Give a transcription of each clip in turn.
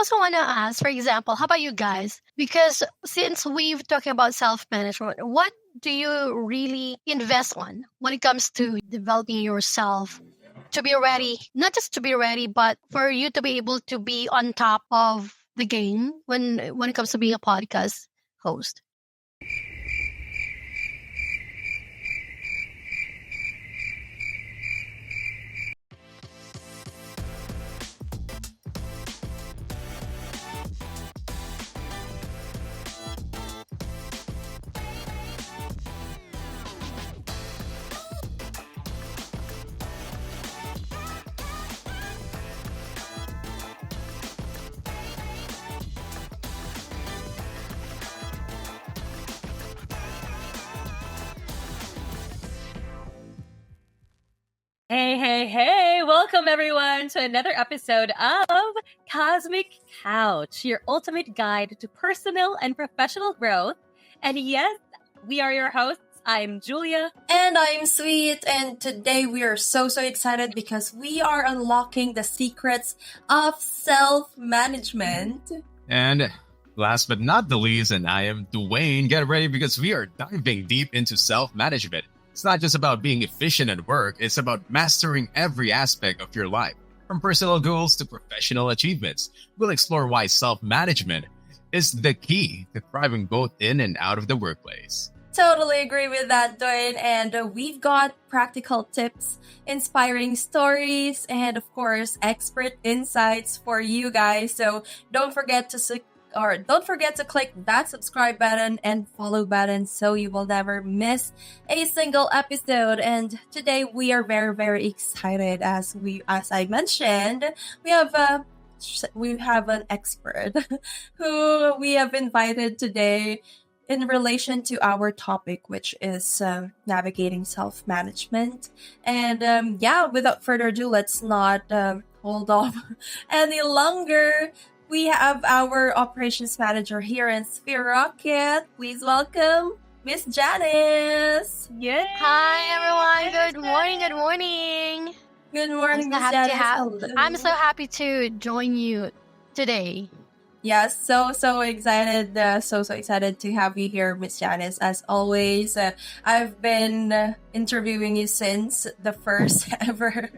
also want to ask, for example, how about you guys? Because since we've talking about self-management, what do you really invest on when it comes to developing yourself to be ready, not just to be ready, but for you to be able to be on top of the game when it comes to being a podcast host? Hey, hey, hey! Welcome everyone to another episode of Cosmic Couch, your ultimate guide to personal and professional growth. And yes, we are your hosts. I'm Julia. And I'm Sweet. And today we are so excited because we are unlocking the secrets of self-management. And last but not the least, and I am Dwayne. Get ready because we are diving deep into self-management. It's not just about being efficient at work, it's about mastering every aspect of your life, from personal goals to professional achievements. We'll explore why self-management is the key to thriving both in and out of the workplace. Totally agree with that, Dwayne. And we've got practical tips, inspiring stories, and of course, expert insights for you guys. So don't forget to click that subscribe button and follow button so you will never miss a single episode. And today we are very excited as I mentioned, we have an expert who we have invited today in relation to our topic, which is navigating self-management. And without further ado, let's not hold off any longer. We have our operations manager here in Sphere Rocket. Please welcome Miss Janice. Yay! Hi everyone. Good morning. Good morning. Good morning, Miss Janice. Hello. I'm so happy to join you today. Yes, so excited. So excited to have you here, Miss Janice. As always, I've been interviewing you since the first ever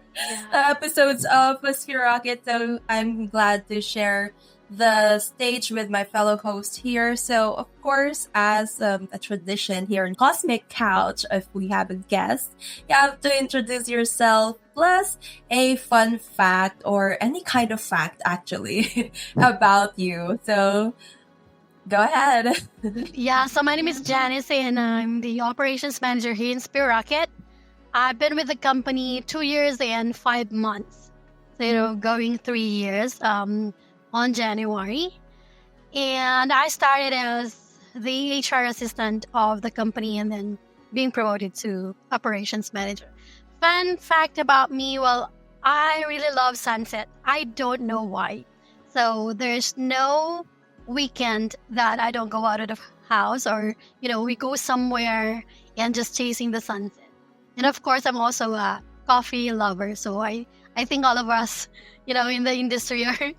episodes of Sphere Rocket. So I'm glad to share the stage with my fellow host here. So, of course, as a tradition here in Cosmic Couch, if we have a guest, you have to introduce yourself, plus a fun fact or any kind of fact, actually, about you. So, go ahead. Yeah, so my name is Janice, and I'm the operations manager here in Sphere Rocket. I've been with the company 2 years and 5 months. So, going 3 years. On January, and I started as the HR assistant of the company and then being promoted to operations manager. Fun fact about me, well, I really love sunset. I don't know why. So there's no weekend that I don't go out of the house or, we go somewhere and just chasing the sunset. And of course, I'm also a coffee lover. So I think all of us, in the industry are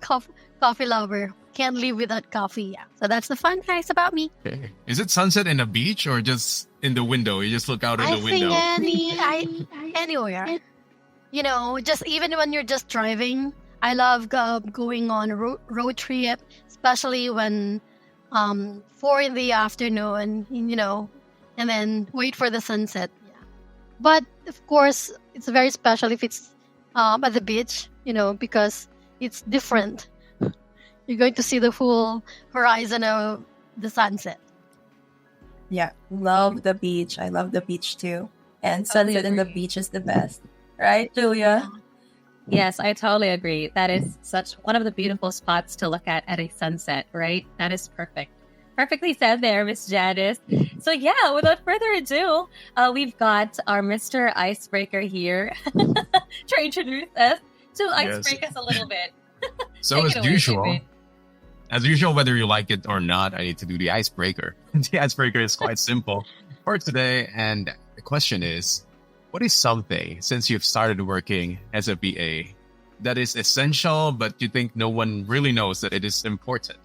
coffee lover. Can't live without coffee. Yeah. So that's the fun facts about me. Okay. Is it sunset in a beach or just in the window? You just look out in the window. I think anywhere. Just even when you're just driving, I love going on road trip, especially when 4 in the afternoon, and then wait for the sunset. Yeah. But of course, it's very special if it's at the beach, because it's different. You're going to see the full horizon of the sunset. Yeah, love the beach. I love the beach too. And sunset in the beach is the best. Right, Julia? Yes, I totally agree. That is such one of the beautiful spots to look at a sunset, right? That is perfect. Perfectly said there, Miss Janice. So yeah, without further ado, we've got our Mr. Icebreaker here to introduce us to icebreak us a little bit. So as usual, whether you like it or not, I need to do the icebreaker. The icebreaker is quite simple for today. And the question is, what is something, since you've started working as a BA, that is essential, but you think no one really knows that it is important?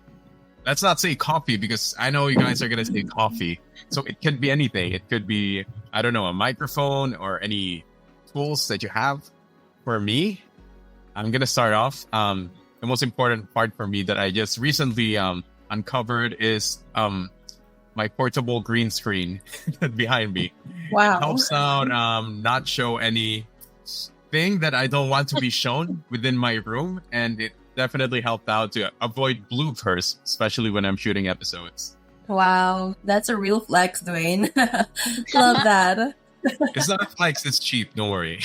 Let's not say coffee, because I know you guys are going to say coffee. So it could be anything. It could be, I don't know, a microphone or any tools that you have. For me, I'm going to start off. The most important part for me that I just recently uncovered is my portable green screen behind me. Wow. It helps out not show any thing that I don't want to be shown within my room. And it definitely helped out to avoid bloopers, especially when I'm shooting episodes. Wow, that's a real flex, Dwayne. Love that. It's not a flex, it's cheap, don't worry.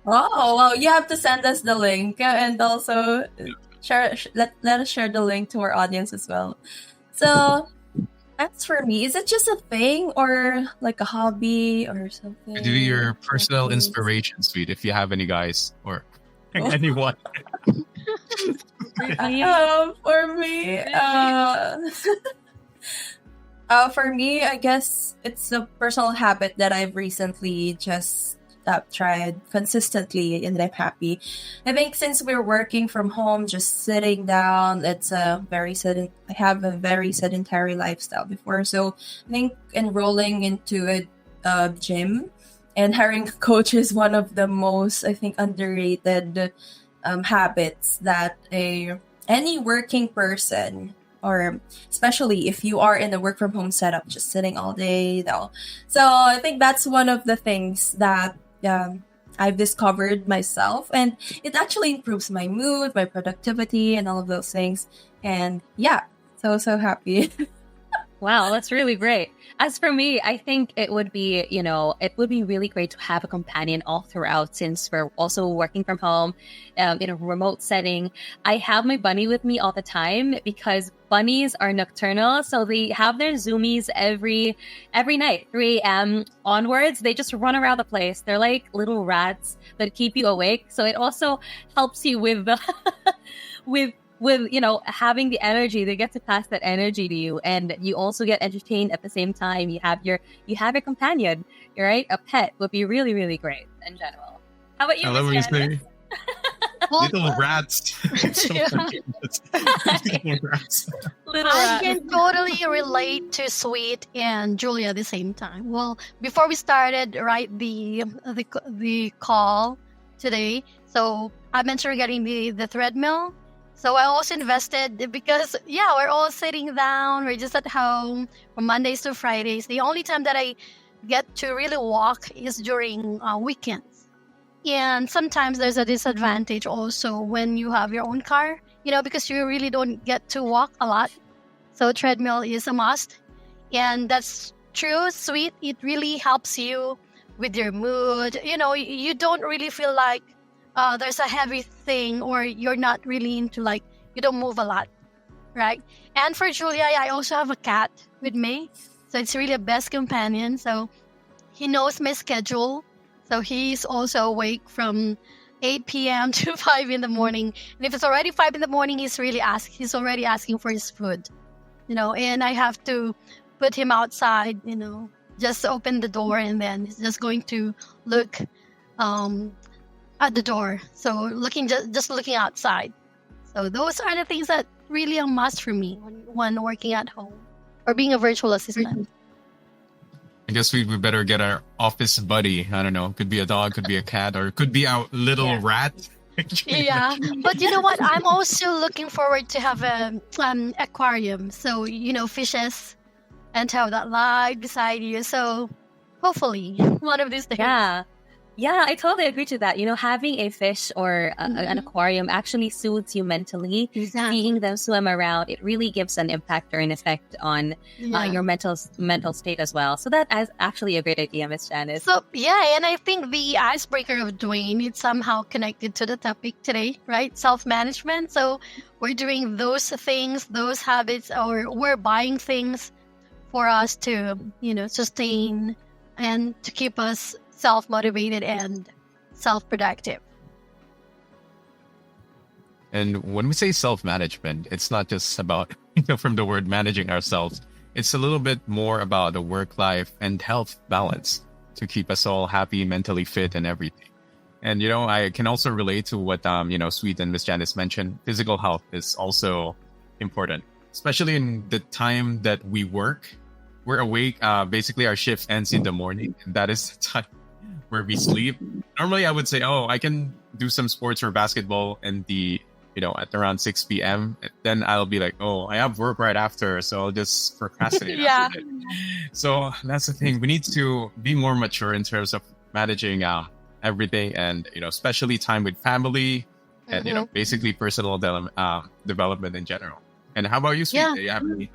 Oh, well, you have to send us the link and also let us share the link to our audience as well. So, as for me, is it just a thing or like a hobby or something? Do your personal inspiration suite if you have any guys or anyone. For me, I guess it's a personal habit that I've recently just tried consistently, and I'm happy. I think since we're working from home, just sitting down, I have a very sedentary lifestyle before, so I think enrolling into a gym and hiring a coach is one of the most, I think, underrated habits that any working person, or especially if you are in a work from home setup, just sitting all day. So I think that's one of the things that I've discovered myself, and it actually improves my mood, my productivity, and all of those things. And yeah, so happy. Wow, that's really great. As for me, I think it would be really great to have a companion all throughout, since we're also working from home in a remote setting. I have my bunny with me all the time because bunnies are nocturnal. So they have their zoomies every night, 3 a.m. onwards. They just run around the place. They're like little rats that keep you awake. So it also helps you with the with having the energy. They get to pass that energy to you, and you also get entertained at the same time. You have your companion, right? A pet would be really, really great in general. How about you? I love what you Janice? say. Little rats. Little rats. Little I rat. can totally relate to Sweet and Julia at the same time. Well, before we started, right, the call today, so I mentioned regarding the treadmill. So I also invested because, we're all sitting down. We're just at home from Mondays to Fridays. The only time that I get to really walk is during weekends. And sometimes there's a disadvantage also when you have your own car, because you really don't get to walk a lot. So treadmill is a must. And that's true, Sweet. It really helps you with your mood. You don't really feel like there's a heavy thing, or you're not really into, like, you don't move a lot, right? And for Julia, I also have a cat with me, so it's really a best companion. So he knows my schedule, so he's also awake from 8 p.m. to 5 in the morning. And if it's already 5 in the morning, he's already asking for his food, and I have to put him outside, just open the door, and then he's just going to look at the door. So just looking outside. So those are the things that really a must for me when working at home or being a virtual assistant. I guess we better get our office buddy. I don't know. Could be a dog, could be a cat, or could be our little rat. Yeah, but you know what? I'm also looking forward to have a aquarium. So fishes, and have that light beside you. So hopefully one of these days. Yeah, I totally agree to that. Having a fish or an aquarium actually soothes you mentally. Exactly. Seeing them swim around, it really gives an impact or an effect on your mental state as well. So that is actually a great idea, Miss Janice. So, and I think the icebreaker of Dwayne, it's somehow connected to the topic today, right? Self-management. So we're doing those things, those habits, or we're buying things for us to, sustain and to keep us self-motivated and self-productive. And when we say self-management, it's not just about, from the word managing ourselves. It's a little bit more about the work-life and health balance to keep us all happy, mentally fit, and everything. And, I can also relate to what, Sweet and Miss Janice mentioned. Physical health is also important, especially in the time that we work. We're awake. Basically, our shift ends in the morning. And that is the time where we sleep. Normally, I would say, I can do some sports or basketball in at around 6 p.m. Then I'll be like, I have work right after. So I'll just procrastinate. Yeah. After that. So that's the thing. We need to be more mature in terms of managing everything, and especially time with family, and basically personal development in general. And how about you, Sweet? Yeah. Do you have any?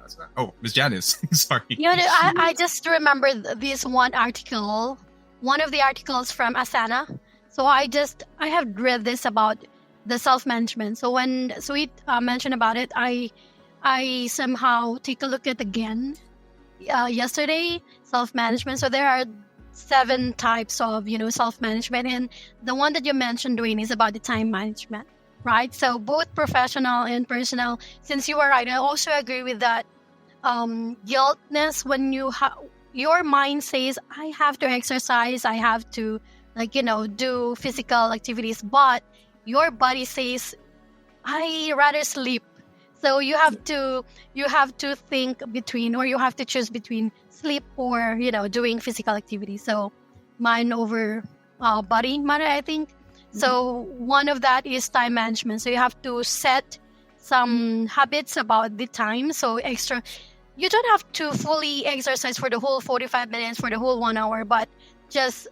Miss Janice. Sorry. I just remember this one article, one of the articles from Asana. So I have read this about the self-management. So when Sweet mentioned about it, I somehow take a look at again yesterday, self-management. So there are 7 types of self-management, and the one that you mentioned, Dwayne, is about the time management, right? So both professional and personal. Since you were right, I also agree with that. Guiltness when your mind says, I have to exercise, I have to do physical activities, but your body says, I rather sleep. So you have to think between, or you have to choose between sleep or doing physical activity. So mind over body matter, I think. So one of that is time management. So you have to set some habits about the time. So you don't have to fully exercise for the whole 45 minutes, for the whole 1 hour, but just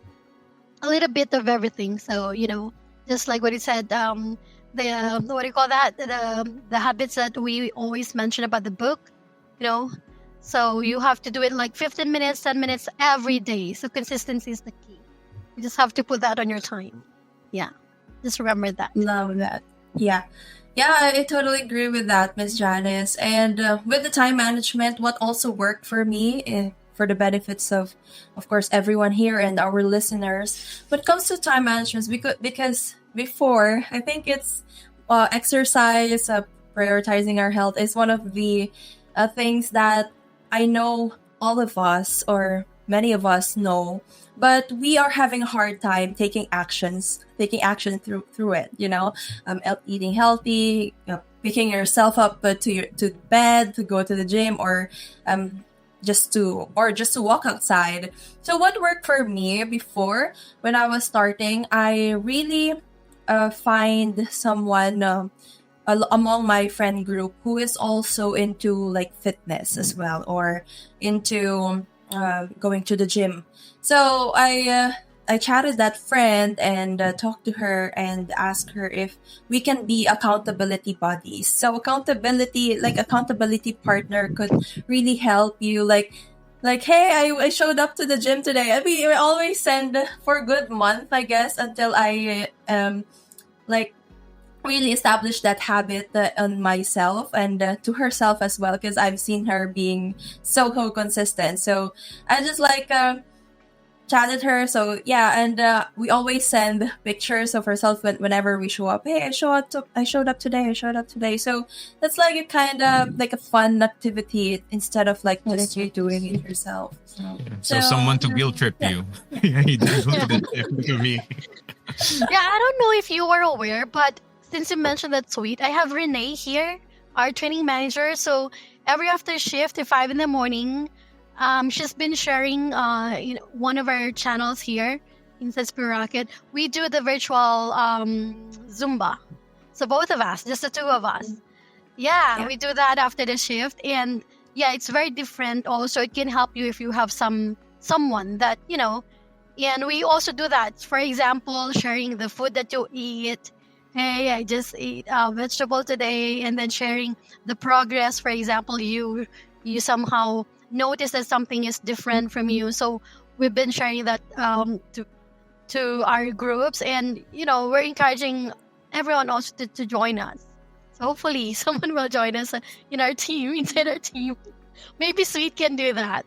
a little bit of everything. So just like what you said, the what do you call that? The habits that we always mention about the book, So you have to do it like 15 minutes, 10 minutes every day. So consistency is the key. You just have to put that on your time. Yeah, just remember that. Love that. Yeah, I totally agree with that, Miss Janice. And with the time management, what also worked for me, for the benefits of course, everyone here and our listeners, when it comes to time management, because before, I think it's exercise, prioritizing our health is one of the things that I know all of us, or many of us, know, but we are having a hard time taking action through it. Eating healthy, picking yourself up to bed, to go to the gym, or just to walk outside. So what worked for me before, when I was starting, I really find someone among my friend group who is also into like fitness as well, or into going to the gym. So I chatted that friend and talked to her and asked her if we can be accountability buddies. So accountability partner could really help you. Like, hey, I showed up to the gym today. I mean, we always send for a good month, I guess, until I really established that habit on myself and to herself as well, because I've seen her being so consistent. So I just chatted her. So yeah, and we always send pictures of herself whenever we show up. Hey, I showed up today. So that's like a kind of like a fun activity instead of like just you doing it yourself. So someone to guilt trip you. Yeah, he did. Look at me. Yeah, I don't know if you were aware, but since you mentioned that, Sweet, I have Renee here, our training manager. So every after shift at 5 in the morning, she's been sharing one of our channels here in Rocket. We do the virtual Zumba. So both of us, just the two of us. Yeah, we do that after the shift. And yeah, it's very different. Also, it can help you if you have someone that, and we also do that. For example, sharing the food that you eat. Hey, I just ate a vegetable today, and then sharing the progress. For example, you somehow notice that something is different from you. So we've been sharing that to our groups, and we're encouraging everyone also to join us. So hopefully someone will join us in our team, inside our team. Maybe Sweet can do that.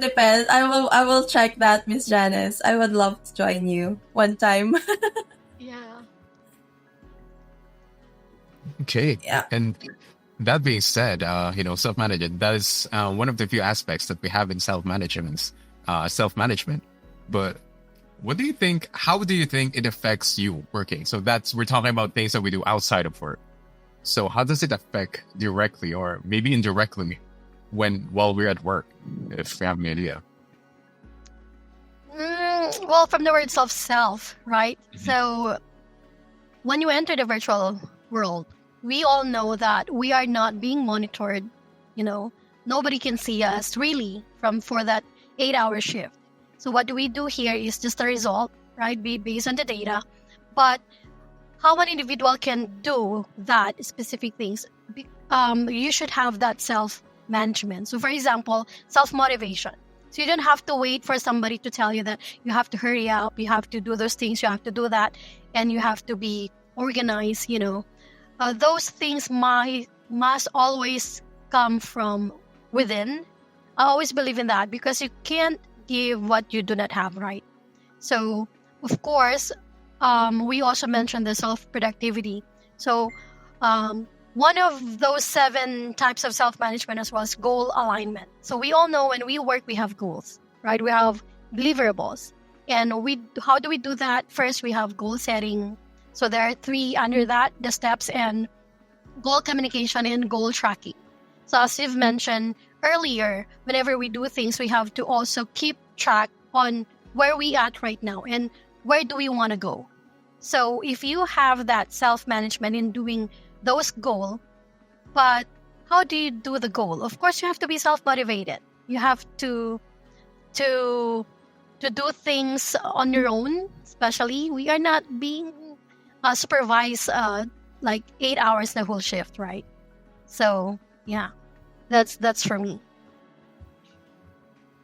Depends. I will check that, Miss Janice. I would love to join you one time. Yeah. Okay. Yeah. And that being said, self-management, that is one of the few aspects that we have in self-management. But What do you think? How do you think it affects you working? So we're talking about things that we do outside of work. So how does it affect directly or maybe indirectly while we're at work? If you have any idea. Well, from the word self, right? So when you enter the virtual world, we all know that we are not being monitored. Nobody can see us really for that 8-hour shift. So what do we do here is just a result, right? Based on the data. But how an individual can do that specific things, you should have that self-management. So for example, self-motivation. So you don't have to wait for somebody to tell you that you have to hurry up, you have to do those things, you have to do that, and you have to be organized, Those things must always come from within. I always believe in that because you can't give what you do not have, right? So, of course, we also mentioned the self-productivity. So, one of those 7 types of self-management as well as goal alignment. So we all know when we work, we have goals, right? We have deliverables. And how do we do that? First, we have goal setting. So there are 3 under that, the steps, and goal communication and goal tracking. So as you've mentioned earlier, whenever we do things, we have to also keep track on where we at right now and where do we want to go. So if you have that self-management in doing those goals, but how do you do the goal? Of course, you have to be self-motivated. You have to do things on your own. Especially, we are not being supervised like 8 hours the whole shift, right? So yeah, that's for me.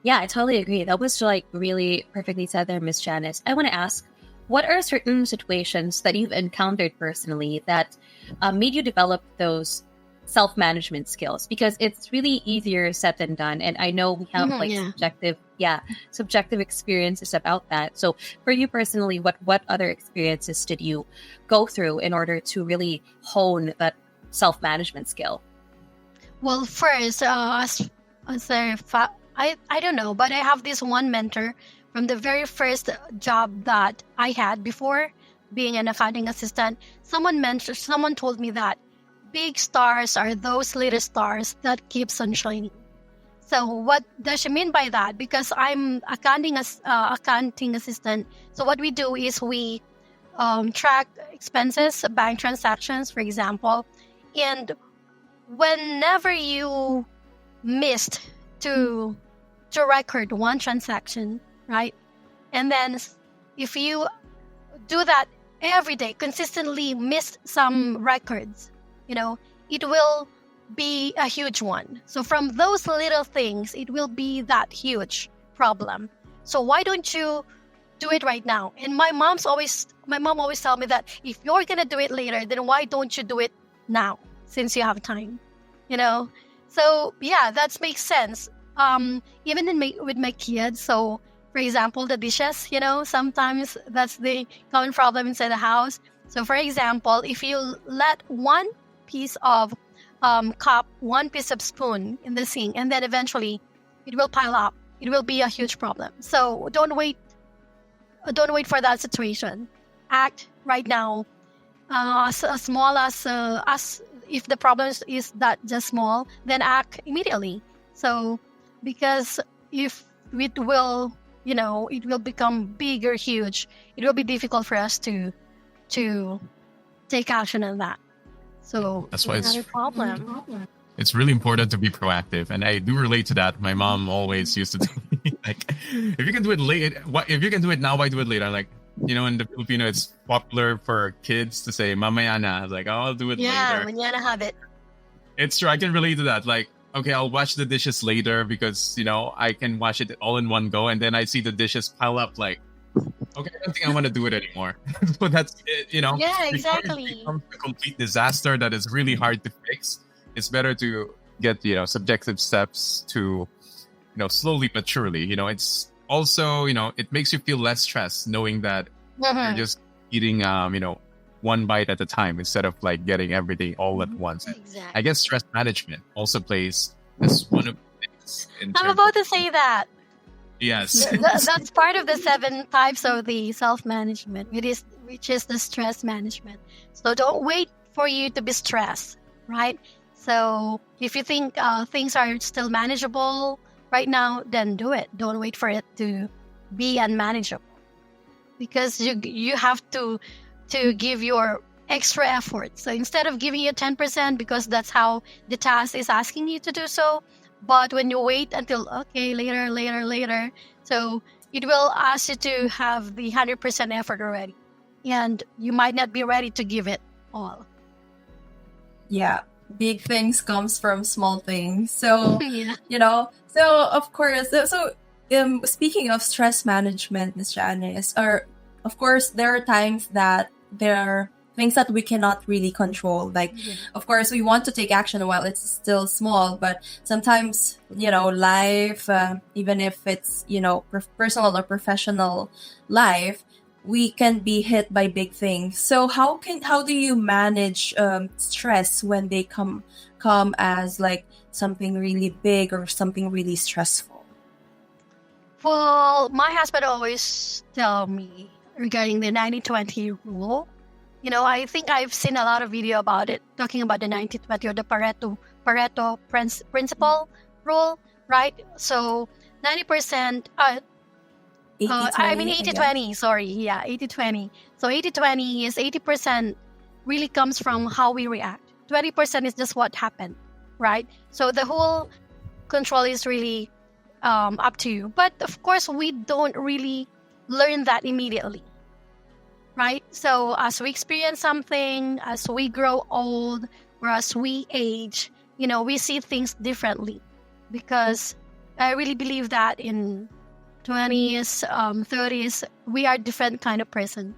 Yeah, I totally agree. That was really perfectly said there, Miss Janice. I want to ask, what are certain situations that you've encountered personally that made you develop those self-management skills? Because it's really easier said than done. And I know we have subjective experiences about that. So for you personally, what other experiences did you go through in order to really hone that self-management skill? Well, first, I don't know, but I have this one mentor from the very first job that I had before being an accounting assistant. Someone told me that big stars are those little stars that keeps on shining. So what does she mean by that? Because I'm accounting assistant. So what we do is we track expenses, bank transactions, for example, and whenever you missed to record one transaction, right? And then if you do that every day, consistently miss some records, it will be a huge one. So from those little things, it will be that huge problem. So why don't you do it right now? And my mom always tell me that if you're going to do it later, then why don't you do it now since you have time? So yeah, that makes sense. Even with my kids. So, for example, the dishes, sometimes that's the common problem inside the house. So, for example, if you let one piece of cup, one piece of spoon in the sink, and then eventually it will pile up, it will be a huge problem. So, don't wait for that situation. Act right now. As small as if the problem is that just small, then act immediately. So, because if it will become big or huge, it will be difficult for us to take action on that. So that's why it's not a problem. It's really important to be proactive, and I do relate to that. My mom always used to tell me, like, if you can do it late, if you can do it now, why do it later? I'm like, in the Filipino, it's popular for kids to say "mamaya na." I was like, I'll do it later. Yeah, mañana have it. It's true. I can relate to that. Like, okay, I'll wash the dishes later because, I can wash it all in one go. And then I see the dishes pile up like, okay, I don't think I want to do it anymore. So that's it, Yeah, exactly. It becomes a complete disaster that is really hard to fix. It's better to get, subjective steps to, slowly but surely. It's also, it makes you feel less stressed knowing that you're just eating, one bite at a time instead of like getting everything all at once. Exactly. I guess stress management also plays as one of the things. I'm about to say that. Yes. That's part of the 7 types of the self-management, which is the stress management. So don't wait for you to be stressed, right? So if you think things are still manageable right now, then do it. Don't wait for it to be unmanageable, because you have to give your extra effort. So instead of giving you 10%, because that's how the task is asking you to do so, but when you wait until okay, later, so it will ask you to have the 100% effort already, and you might not be ready to give it all. Yeah, big things comes from small things. So Yeah. so of course, speaking of stress management, Miss Janice, or of course there are times that there are things that we cannot really control. Like, of course, we want to take action while it's still small, but sometimes, life, even if it's, personal or professional life, we can be hit by big things. So how do you manage stress when they come as like something really big or something really stressful? Well, my husband always tell me regarding the 90-20 rule. I think I've seen a lot of video about it, talking about the 90-20 or the Pareto principle rule, right? So 90%, 80-20, sorry. Yeah, 80-20. So 80-20 is 80% really comes from how we react. 20% is just what happened, right? So the whole control is really up to you. But of course, we don't really learn that immediately, right? So as we experience something, as we grow old, or as we age, we see things differently. Because I really believe that in 20s, 30s, we are different kind of person,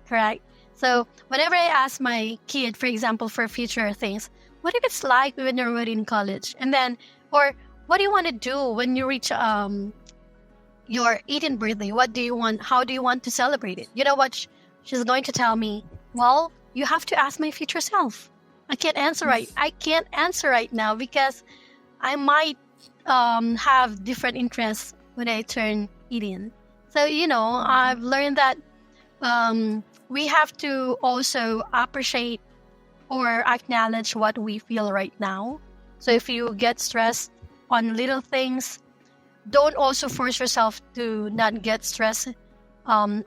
correct? So whenever I ask my kid, for example, for future things, what if it's like when you're already in college? And then, or what do you want to do when you reach your 18th birthday? What do you want? How do you want to celebrate it? You know what? She's going to tell me, well, you have to ask my future self. I can't answer right now because I might have different interests when I turn 18. So, I've learned that we have to also appreciate or acknowledge what we feel right now. So if you get stressed on little things, don't also force yourself to not get stressed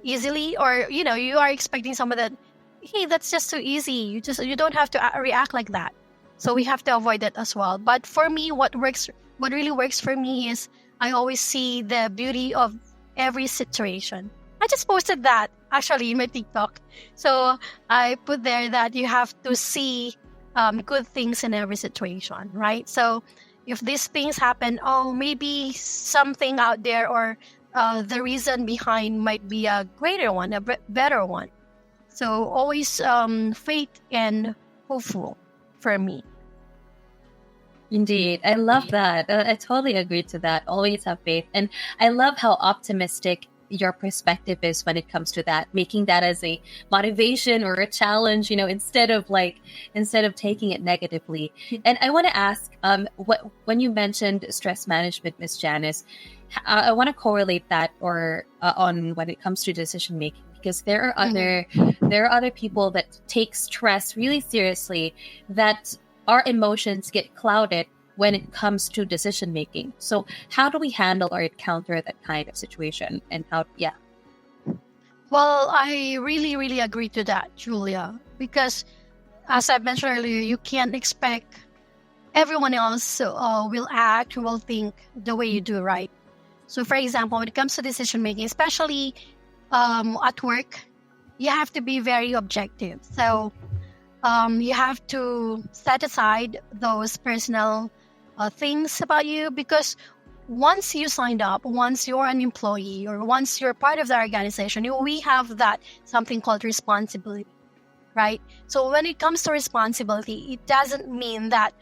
easily, or you are expecting someone that, hey, that's just too easy, you don't have to react like that. So we have to avoid that as well. But for me, what really works for me is I always see the beauty of every situation. I just posted that actually in my TikTok. So I put there that you have to see good things in every situation, right? So if these things happen, maybe something out there, or the reason behind might be a greater one, a better one. So always faith and hopeful for me. Indeed. I love that. I totally agree to that. Always have faith. And I love how optimistic your perspective is when it comes to that, making that as a motivation or a challenge, instead of taking it negatively. And I want to ask, when you mentioned stress management, Miss Janice, I want to correlate that on when it comes to decision making, because there are other people that take stress really seriously, that our emotions get clouded when it comes to decision making. So how do we handle or counter that kind of situation? And Well, I really, really agree to that, Julia, because as I mentioned earlier, you can't expect everyone else will think the way you do, right? So for example, when it comes to decision making, especially at work, you have to be very objective. So you have to set aside those personal things about you, because once you signed up, once you're an employee, or once you're part of the organization, we have that something called responsibility, right? So when it comes to responsibility, it doesn't mean that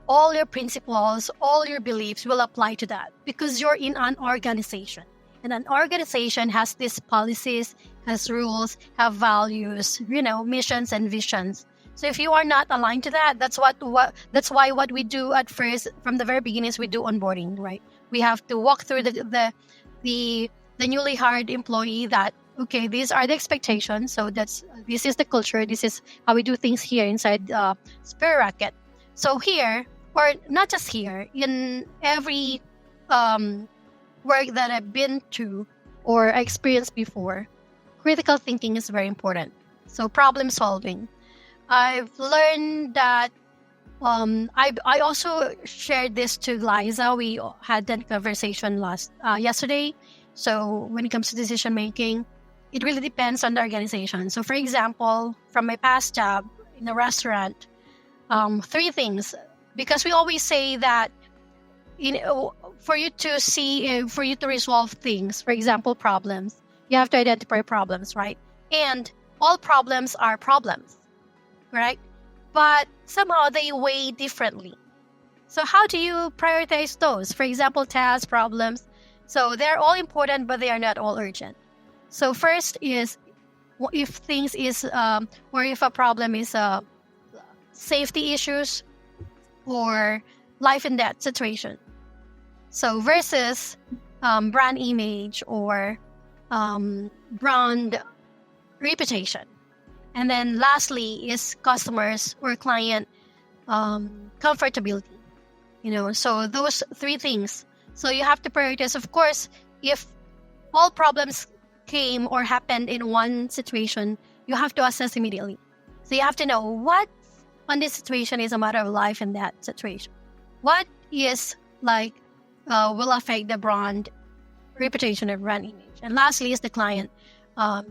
all your principles, all your beliefs will apply to that, because you're in an organization. And an organization has these policies, has rules, have values, missions and visions. So if you are not aligned to that, that's why what we do at first, from the very beginning, is we do onboarding, right? We have to walk through the the newly hired employee that, okay, these are the expectations. So this is the culture. This is how we do things here inside Spirit Rocket. So here, or not just here, in every work that I've been to or experienced before, critical thinking is very important. So problem solving. I've learned that I also shared this to Liza. We had that conversation yesterday. So when it comes to decision making, it really depends on the organization. So for example, from my past job in a restaurant, 3 things, because we always say that for you to resolve things, for example, problems, you have to identify problems, right? And all problems are problems, right? But somehow they weigh differently. So how do you prioritize those? For example, tasks, problems. So they're all important, but they are not all urgent. So first is if if a problem is safety issues or life and death situation. So versus brand image or brand reputation. And then lastly is customers or client comfortability. So those 3 things. So you have to prioritize. Of course, if all problems came or happened in one situation, you have to assess immediately. So you have to know what on this situation is a matter of life and death situation. What is will affect the brand reputation or brand image. And lastly is the client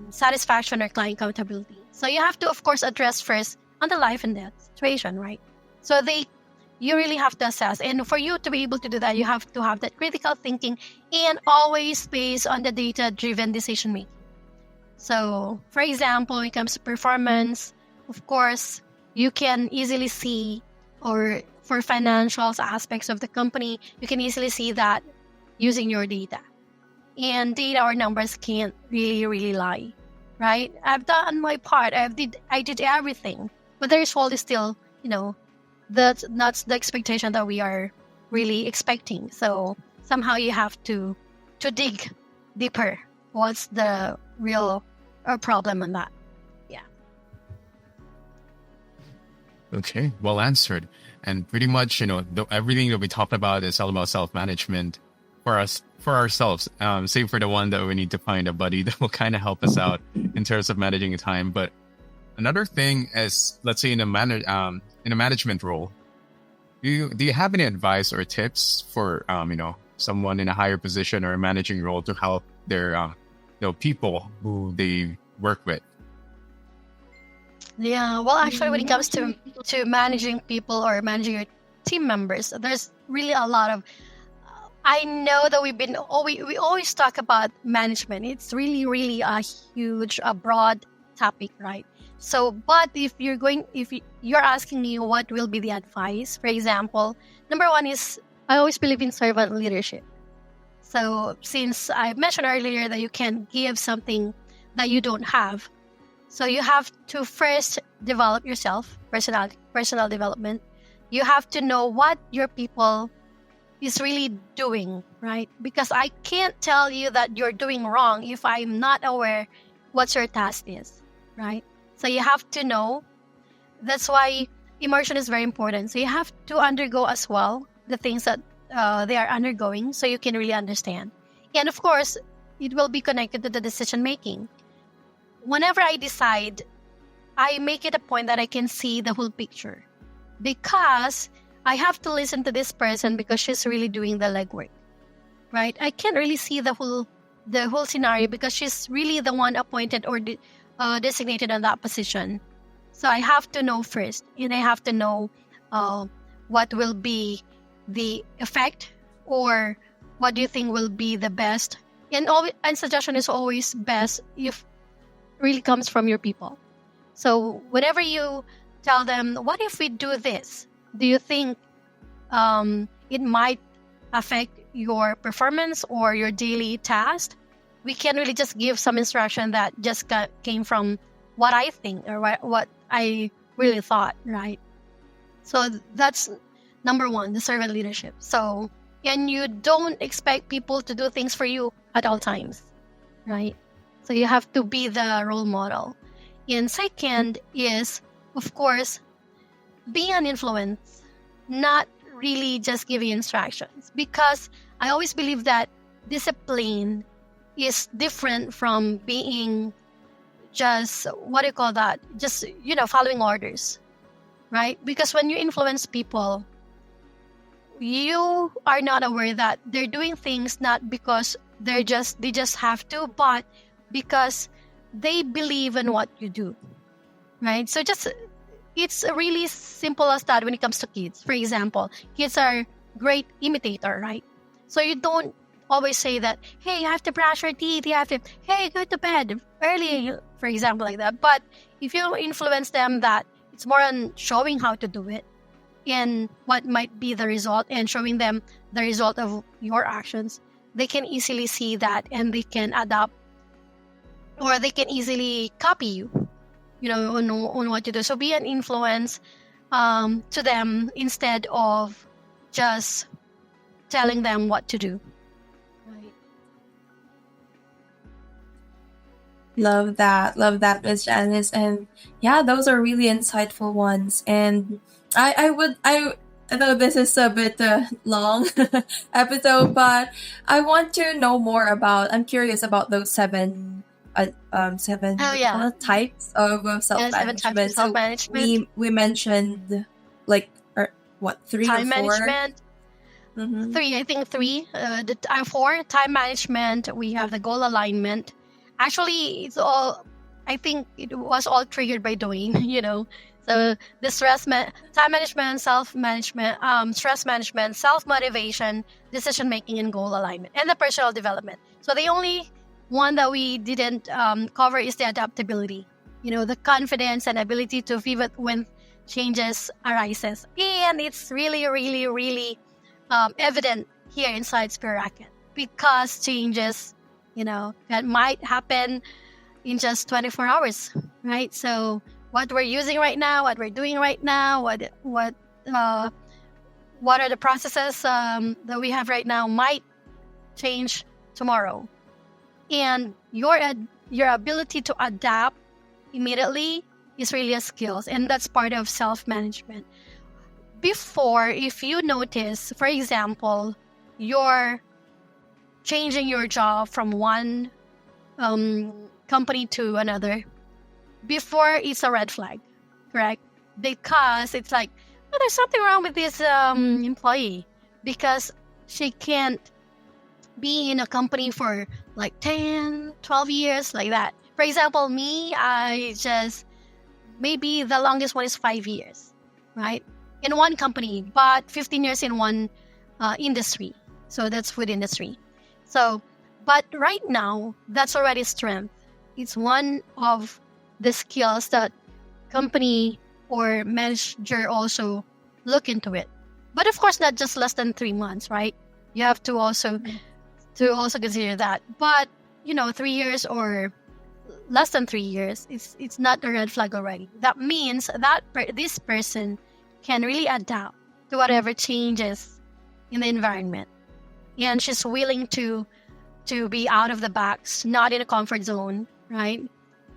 satisfaction or client accountability. So you have to, of course, address first on the life and death situation, right? So you really have to assess. And for you to be able to do that, you have to have that critical thinking and always based on the data-driven decision making. So, for example, when it comes to performance, of course, you can easily see, or for financials aspects of the company, you can easily see that using your data. And data or numbers can't really lie, right? I've done my part. I did everything, but the result is still, that's not the expectation that we are really expecting. So somehow you have to dig deeper. What's the real problem on that? Yeah. Okay, well answered. And pretty much, everything that we talked about is all about self-management for ourselves. Save for the one that we need to find a buddy that will kind of help us out in terms of managing the time. But another thing is, let's say in a management role, do you have any advice or tips for someone in a higher position or a managing role to help their people who they work with? Yeah, well, actually, when it comes to managing people or managing your team members, there's really a lot of. I know that we always talk about management. It's really a huge, broad topic, right? So, but if you're asking me what will be the advice, for example, number 1 is I always believe in servant leadership. So, since I mentioned earlier that you can give something that you don't have, so you have to first develop yourself, personal development. You have to know what your people is really doing, right? Because I can't tell you that you're doing wrong if I'm not aware what your task is, right? So you have to know. That's why immersion is very important. So you have to undergo as well the things that they are undergoing so you can really understand. And of course, it will be connected to the decision making. Whenever I decide, I make it a point that I can see the whole picture, because I have to listen to this person because she's really doing the legwork, right? I can't really see the whole scenario because she's really the one appointed or designated on that position. So I have to know first, and I have to know what will be the effect, or what do you think will be the best. And suggestion is always best if really comes from your people. So whenever you tell them, what if we do this? Do you think it might affect your performance or your daily task? We can really just give some instruction that just came from what I think or what I really thought, right? So that's number 1, the servant leadership. So, and you don't expect people to do things for you at all times, right? So you have to be the role model. And second is, of course, being an influence, not really just giving instructions. Because I always believe that discipline is different from being just, what do you call that? Just, following orders, right? Because when you influence people, you are not aware that they're doing things not because they just have to, but because they believe in what you do, right? So just, it's really simple as that when it comes to kids. For example, kids are great imitator, right? So you don't always say that, hey, you have to brush your teeth, hey, go to bed early, for example, like that. But if you influence them that it's more on showing how to do it and what might be the result, and showing them the result of your actions, they can easily see that and they can adapt, or they can easily copy you, on what to do. So be an influence to them instead of just telling them what to do. Right. Love that, Miss Janice. And yeah, those are really insightful ones. And I know this is a bit long episode, but I want to know more about. I'm curious about those seven types of self-management. 7 types of self-management. So we mentioned like three time or four? management. Mm-hmm. Three, I think three. Four, time management. We have the goal alignment. Actually, it's all. I think it was all triggered by Dwayne. So the time management, self-management, stress management, self-motivation, decision-making, and goal alignment, and the personal development. So the only one that we didn't cover is the adaptability. The confidence and ability to pivot when changes arises. And it's really, really, really evident here inside Spirit Rocket, because changes, that might happen in just 24 hours, right? So what we're using right now, what we're doing right now, what are the processes that we have right now might change tomorrow. And your ability to adapt immediately is really a skill, and that's part of self-management. Before, if you notice, for example, you're changing your job from one company to another, before it's a red flag, correct? Because it's like, oh, there's something wrong with this employee, because she can't be in a company for like 10, 12 years, like that. For example, me, maybe the longest one is 5 years, right? In one company, but 15 years in one industry. So that's food industry. So, but right now, that's already strength. It's one of the skills that company or manager also look into it. But of course, not just less than 3 months, right? You have to also consider that. But 3 years or less than 3 years, it's not a red flag already. That means that this person can really adapt to whatever changes in the environment, and she's willing to be out of the box, not in a comfort zone, right?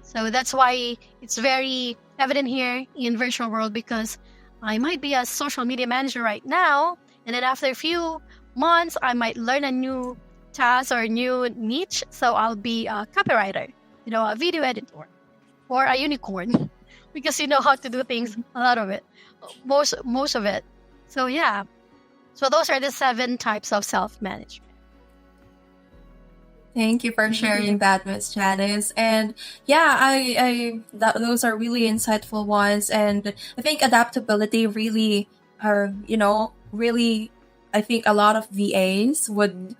So that's why it's very evident here in virtual world, because I might be a social media manager right now, and then after a few months, I might learn a new task or a new niche. So I'll be a copywriter, a video editor, or a unicorn, because you know how to do things, a lot of it, most of it. So yeah, so those are the 7 types of self-management. Thank you for sharing that, Miss Janice. And yeah, those are really insightful ones. And I think adaptability really are, really, I think a lot of VAs would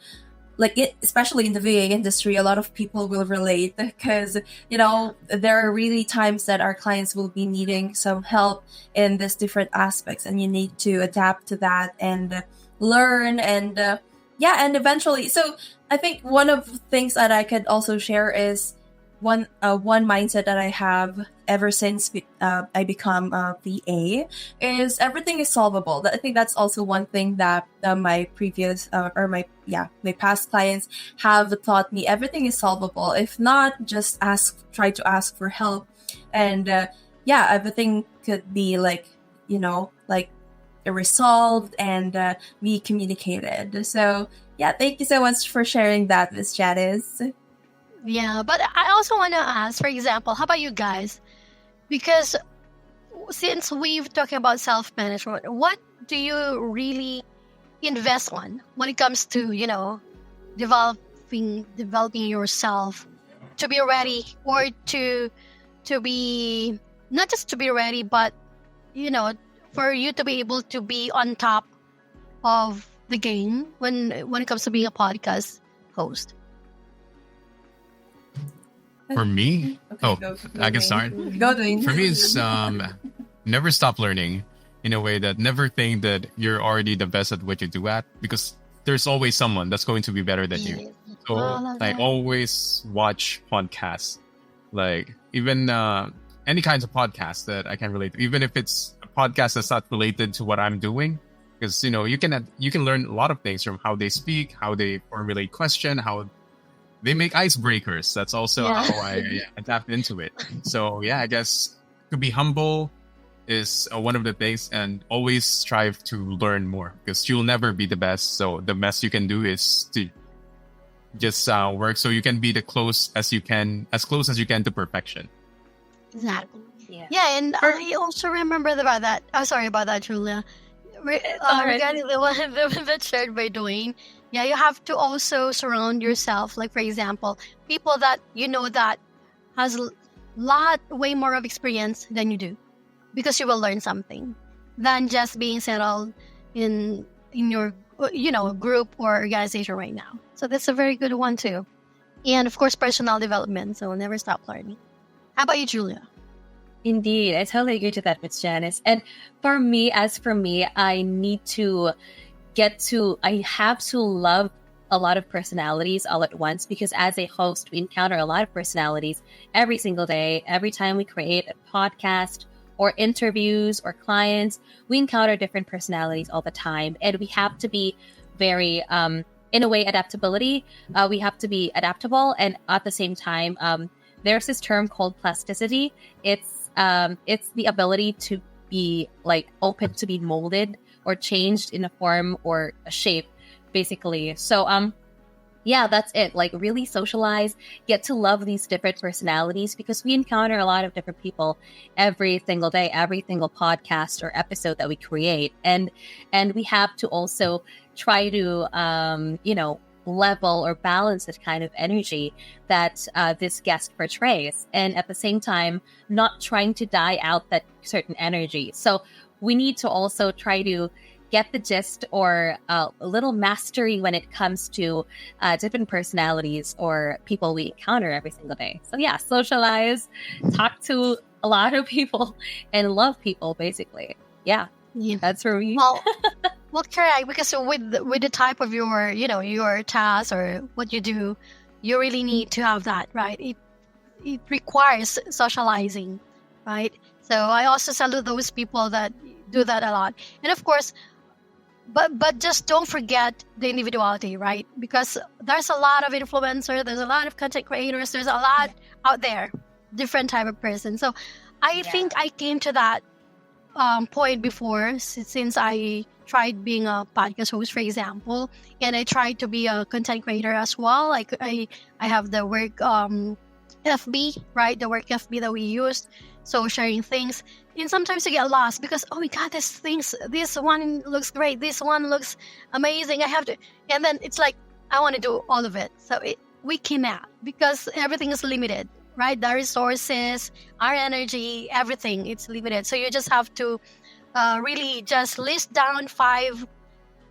like it, especially in the VA industry. A lot of people will relate, because, there are really times that our clients will be needing some help in these different aspects, and you need to adapt to that and learn and eventually. So I think one of the things that I could also share is one mindset that I have ever since I become a VA is everything is solvable. I think that's also one thing that my previous my past clients have taught me. Everything is solvable. If not, just try to ask for help, and everything could be like resolved and be communicated. So yeah, thank you so much for sharing that, Miss Janice. Yeah, but I also want to ask, for example, how about you guys? Because since we've talking about self-management, what do you really invest on when it comes to, developing yourself to be ready, or to be not just to be ready, but for you to be able to be on top of the game when it comes to being a podcast host? For me, Go, I can start. Go, Dwayne. For me, it's never stop learning, in a way that never think that you're already the best at what you do at, because there's always someone that's going to be better than you. So I always watch podcasts, like even any kinds of podcasts that I can relate to, even if it's a podcast that's not related to what I'm doing, because you can learn a lot of things from how they speak, how they formulate question, how they make icebreakers. That's also how I adapt into it. So yeah, I guess to be humble is one of the things, and always strive to learn more, because you'll never be the best. So the best you can do is to just work so you can be as close as you can to perfection. Exactly. Yeah. And I also remember about that. Oh, sorry about that, Julia. Regarding the one that shared by Dwayne, you have to also surround yourself, like for example, people that that has way more of experience than you do, because you will learn something than just being settled in your group or organization right now. So that's a very good one too. And of course, personal development. So never stop learning. How about you, Julia? Indeed, I totally agree to that, Miss Janice. And for me, I have to love a lot of personalities all at once, because as a host, we encounter a lot of personalities every single day. Every time we create a podcast or interviews or clients, we encounter different personalities all the time. And we have to be very, in a way, adaptability. We have to be adaptable. And at the same time, there's this term called plasticity. It's the ability to be open to be molded or changed in a form or a shape, basically. So that's it. Really socialize, get to love these different personalities, because we encounter a lot of different people every single day, every single podcast or episode that we create. And we have to also try to level or balance that kind of energy that this guest portrays, and at the same time not trying to die out that certain energy. So we need to also try to get the gist or a little mastery when it comes to different personalities or people we encounter every single day. So yeah, socialize, talk to a lot of people, and love people, basically. Yeah. That's for me. Well, correct. Because with the type of your task or what you do, you really need to have that, right? It requires socializing, right? So I also salute those people that do that a lot. And of course, but just don't forget the individuality, right? Because there's a lot of influencers, there's a lot of content creators, there's a lot out there, different type of person. So I think I came to that point before, since I tried being a podcast host, for example, and I tried to be a content creator as well. I have the work FB, right? The work FB that we used. So sharing things, and sometimes you get lost because, oh my God, this one looks great, this one looks amazing, I have to, and then it's like I want to do all of it. So we cannot, because everything is limited, right? The resources, our energy, everything, it's limited. So you just have to really just list down 5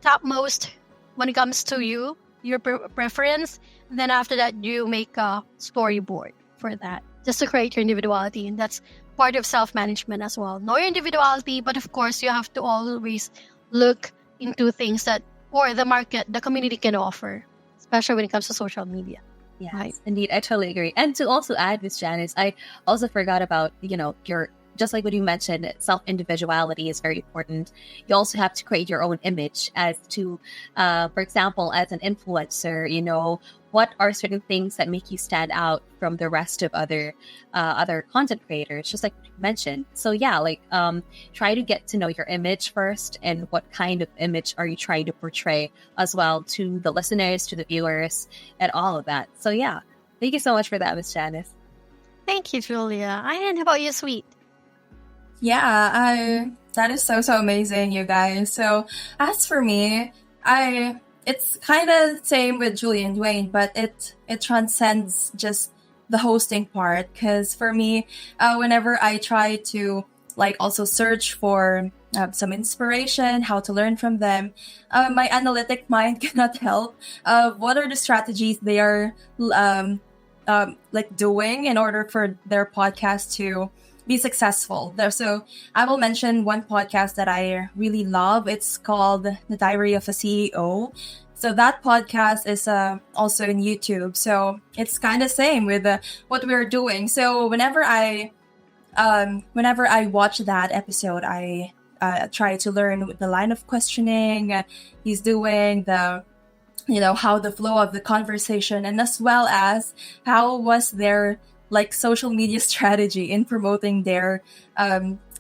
topmost when it comes to your preference. And then after that, you make a storyboard for that, just to create your individuality. And that's part of self-management as well. Know your individuality, but of course, you have to always look into things that, or the market, the community can offer, especially when it comes to social media. Yes, Right. indeed. I totally agree. And to also add, Miss Janice, I also forgot about, your, just like what you mentioned, self-individuality is very important. You also have to create your own image as to, for example, as an influencer, what are certain things that make you stand out from the rest of other content creators, just like you mentioned. So yeah, try to get to know your image first, and what kind of image are you trying to portray as well to the listeners, to the viewers, and all of that. So yeah, thank you so much for that, Miss Janice. Thank you, Julia. And how about you, Sweet? Yeah, that is so amazing, you guys. So as for me, it's kind of same with Julie and Dwayne, but it transcends just the hosting part. Because for me, whenever I try to also search for some inspiration, how to learn from them, my analytic mind cannot help. What are the strategies they are doing in order for their podcast to be successful? So I will mention one podcast that I really love. It's called The Diary of a CEO. So that podcast is also in YouTube. So it's kind of same with what we're doing. So whenever I watch that episode, I try to learn the line of questioning he's doing, the how the flow of the conversation, and as well as how was their social media strategy in promoting their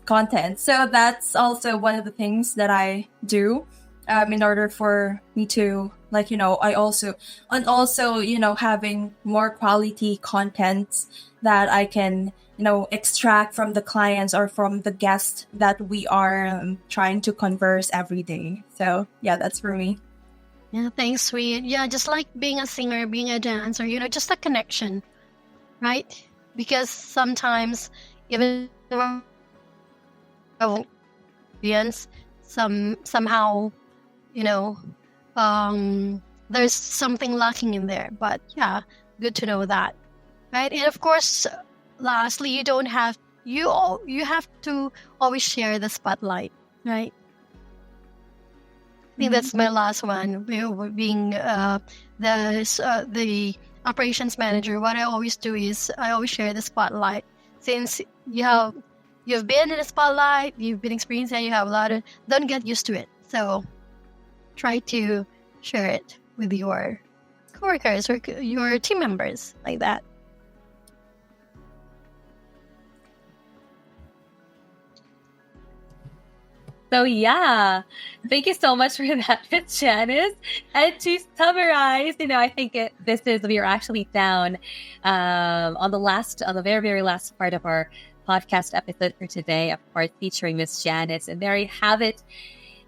content. So that's also one of the things that I do in order for me to I also having more quality content that I can extract from the clients or from the guests that we are trying to converse every day. So yeah, that's for me. Yeah, thanks, Sweet. Yeah, just like being a singer, being a dancer, just a connection, right? Because sometimes even audience, somehow, there's something lacking in there. But yeah, good to know that, right? And of course, lastly, you have to always share the spotlight, right? I think that's my last one. Being the operations manager, what I always do is I always share the spotlight. Since you've been in the spotlight, you've been experiencing, you have a lot of, don't get used to it. So try to share it with your coworkers or your team members, like that. So yeah, thank you so much for that, Miss Janice. And to summarize, I think we are actually down on the very, very last part of our podcast episode for today, of course, featuring Miss Janice. And there you have it.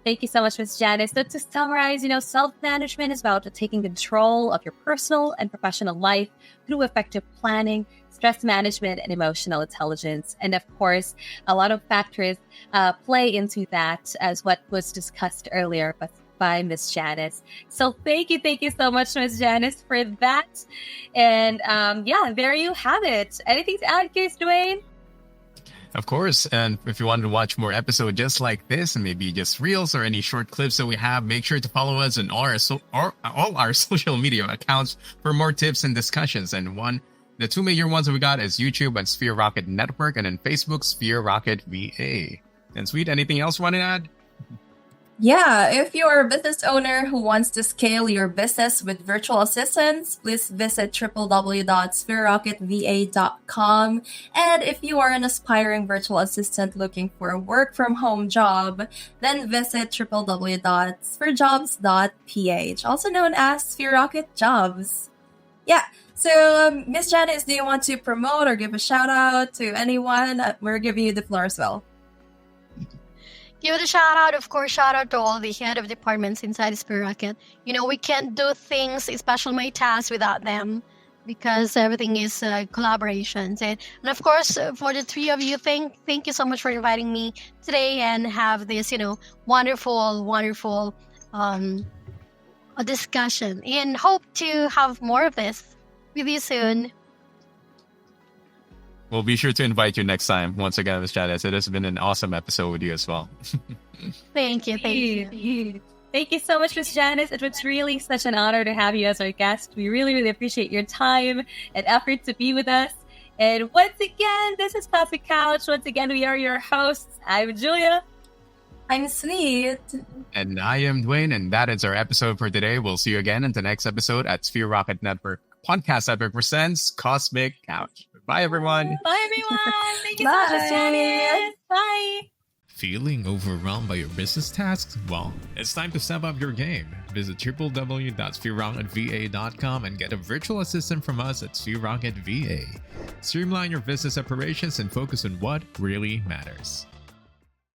Thank you so much, Miss Janice. So to summarize, self-management is about taking control of your personal and professional life through effective planning, stress management, and emotional intelligence. And of course, a lot of factors play into that, as what was discussed earlier by Miss Janice. So thank you so much, Miss Janice, for that. And there you have it. Anything to add, Case Dwayne? Of course. And if you want to watch more episodes just like this, and maybe just reels or any short clips that we have, make sure to follow us on all our social media accounts for more tips and discussions. And the two major ones that we got is YouTube and Sphere Rocket Network, and then Facebook, Sphere Rocket VA. And Sweet, anything else you want to add? Yeah, if you're a business owner who wants to scale your business with virtual assistants, please visit www.sphererocketva.com. And if you are an aspiring virtual assistant looking for a work-from-home job, then visit www.spherejobs.ph, also known as Sphere Rocket Jobs. Yeah, so Miss Janice, do you want to promote or give a shout-out to anyone? We're giving you the floor as well. Give it a shout out, of course, shout out to all the head of departments inside Sphere Rocket. We can't do things, especially my tasks, without them, because everything is collaborations. And of course, for the three of you, thank you so much for inviting me today and have this, wonderful a discussion. And hope to have more of this with you soon. We'll be sure to invite you next time. Once again, Ms. Janice, it has been an awesome episode with you as well. Thank you. Thank you so much, Miss Janice. It was really such an honor to have you as our guest. We really, really appreciate your time and effort to be with us. And once again, this is Classic Couch. Once again, we are your hosts. I'm Julia. I'm Sweet. And I am Dwayne, and that is our episode for today. We'll see you again in the next episode at Sphere Rocket Network. Podcast Network presents Cosmic Couch. Bye, everyone. Bye, everyone. Thank you so much, Miss Janice. Bye. Feeling overwhelmed by your business tasks? Well, it's time to step up your game. Visit www.spherocketva.com and get a virtual assistant from us at Sphere Rocket VA. Streamline your business operations and focus on what really matters.